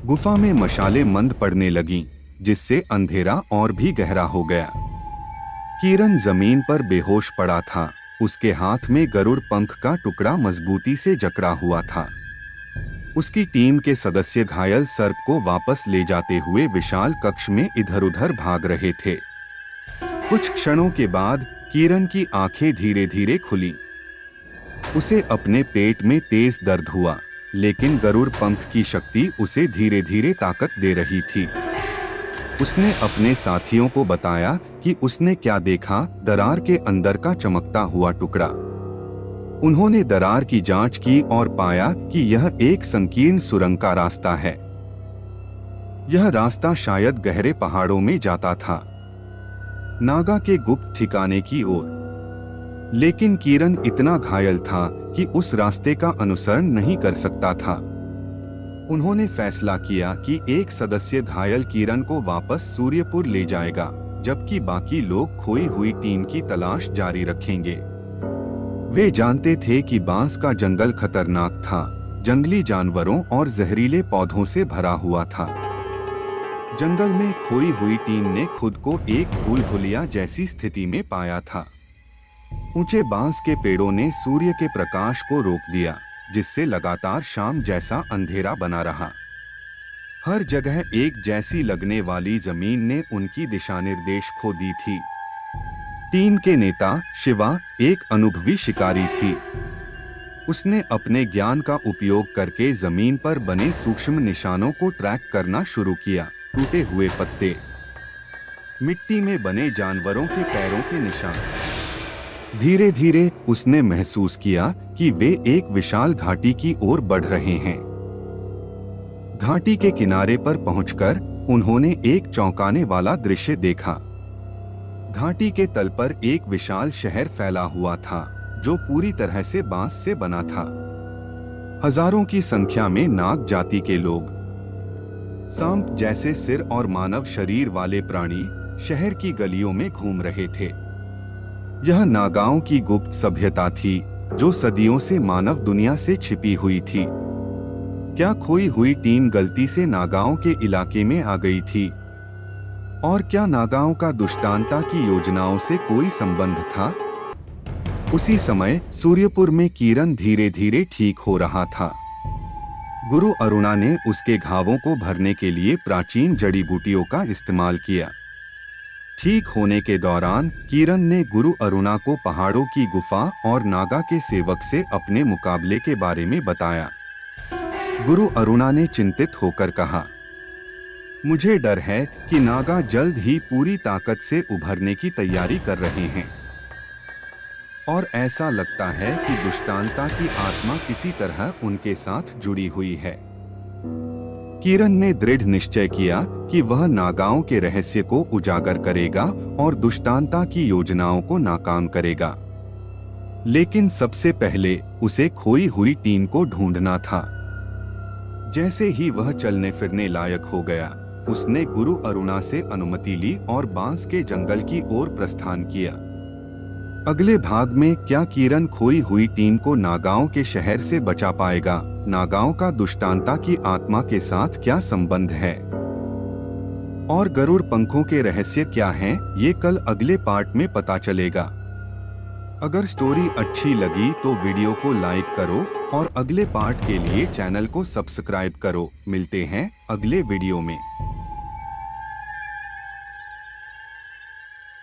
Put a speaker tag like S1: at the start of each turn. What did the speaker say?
S1: गुफा में मशालें मंद पड़ने लगीं, जिससे अंधेरा और भी गहरा हो गया। किरण जमीन पर बेहोश पड़ा था। उसके हाथ में गरुड़ पंख का टुकड़ा मजबूती से जकड़ा हुआ था। उसकी टीम के सदस्य घायल सर्प को वापस ले जाते हुए विशाल कक्ष में इधर-उधर भाग रहे थे। कुछ क्षणों के बाद किरण की आंखें धीरे धीरे खुली। उसे अपने पेट में तेज दर्द हुआ, लेकिन गरुड़ पंख की शक्ति उसे धीरे धीरे ताकत दे रही थी। उसने अपने साथियों को बताया कि उसने क्या देखा, दरार के अंदर का चमकता हुआ टुकड़ा। उन्होंने दरार की जांच की और पाया कि यह एक संकीर्ण सुरंग का रास्ता है। यह रास्ता शायद गहरे पहाड़ों में जाता था, नागा के गुप्त ठिकाने की ओर। लेकिन किरण इतना घायल था कि उस रास्ते का अनुसरण नहीं कर सकता था। उन्होंने फैसला किया कि एक सदस्य घायल किरण को वापस सूर्यपुर ले जाएगा, जबकि बाकी लोग खोई हुई टीम की तलाश जारी रखेंगे। वे जानते थे कि बांस का जंगल खतरनाक था, जंगली जानवरों और जहरीले पौधों से भरा हुआ था। जंगल में खोई हुई टीम ने खुद को एक भूल-भुलैया जैसी स्थिति में पाया था। ऊंचे बांस के पेड़ों ने सूर्य के प्रकाश को रोक दिया, जिससे लगातार शाम जैसा अंधेरा बना रहा। हर जगह एक जैसी लगने वाली जमीन ने उनकी दिशा निर्देश खो दी थी। टीम के नेता शिवा एक अनुभवी शिकारी थी। उसने अपने ज्ञान का उपयोग करके जमीन पर बने सूक्ष्म निशानों को ट्रैक करना शुरू किया। टूटे हुए पत्ते, मिट्टी में बने जानवरों के पैरों के निशान। धीरे धीरे उसने महसूस किया कि वे एक विशाल घाटी की ओर बढ़ रहे हैं। घाटी के किनारे पर पहुंचकर उन्होंने एक चौंकाने वाला दृश्य देखा। घाटी के तल पर एक विशाल शहर फैला हुआ था, जो पूरी तरह से बांस से बना था। हजारों की संख्या में नाग जाति के लोग, सांप जैसे सिर और मानव शरीर वाले प्राणी शहर की गलियों में घूम रहे थे। यह नागाओं की गुप्त सभ्यता थी, जो सदियों से मानव दुनिया से छिपी हुई थी। क्या खोई हुई टीम गलती से नागाओं के इलाके में आ गई थी? और क्या नागाओं का दुष्टांता की योजनाओं से कोई संबंध था? उसी समय सूर्यपुर में किरण धीरे धीरे ठीक हो रहा था। गुरु अरुणा ने उसके घावों को भरने के लिए प्राचीन जड़ी बूटियों का इस्तेमाल किया। ठीक होने के दौरान किरण ने गुरु अरुणा को पहाड़ों की गुफा और नागा के सेवक से अपने मुकाबले के बारे में बताया। गुरु अरुणा ने चिंतित होकर कहा, मुझे डर है कि नागा जल्द ही पूरी ताकत से उभरने की तैयारी कर रहे हैं, और ऐसा लगता है कि दुष्टांता की आत्मा किसी तरह उनके साथ जुड़ी हुई है। किरण ने दृढ़ निश्चय किया कि वह नागाओं के रहस्य को उजागर करेगा और दुष्टांता की योजनाओं को नाकाम करेगा। लेकिन सबसे पहले उसे खोई हुई टीम को ढूंढना था। जैसे ही वह चलने फिरने लायक हो गया, उसने गुरु अरुणा से अनुमति ली और बांस के जंगल की ओर प्रस्थान किया। अगले भाग में क्या किरण खोई हुई टीम को नागाओं के शहर से बचा पाएगा? नागाओं का दुष्टांता की आत्मा के साथ क्या संबंध है? और गरुड़ पंखों के रहस्य क्या हैं? ये कल अगले पार्ट में पता चलेगा। अगर स्टोरी अच्छी लगी तो वीडियो को लाइक करो और अगले पार्ट के लिए चैनल को सब्सक्राइब करो। मिलते हैं अगले वीडियो में।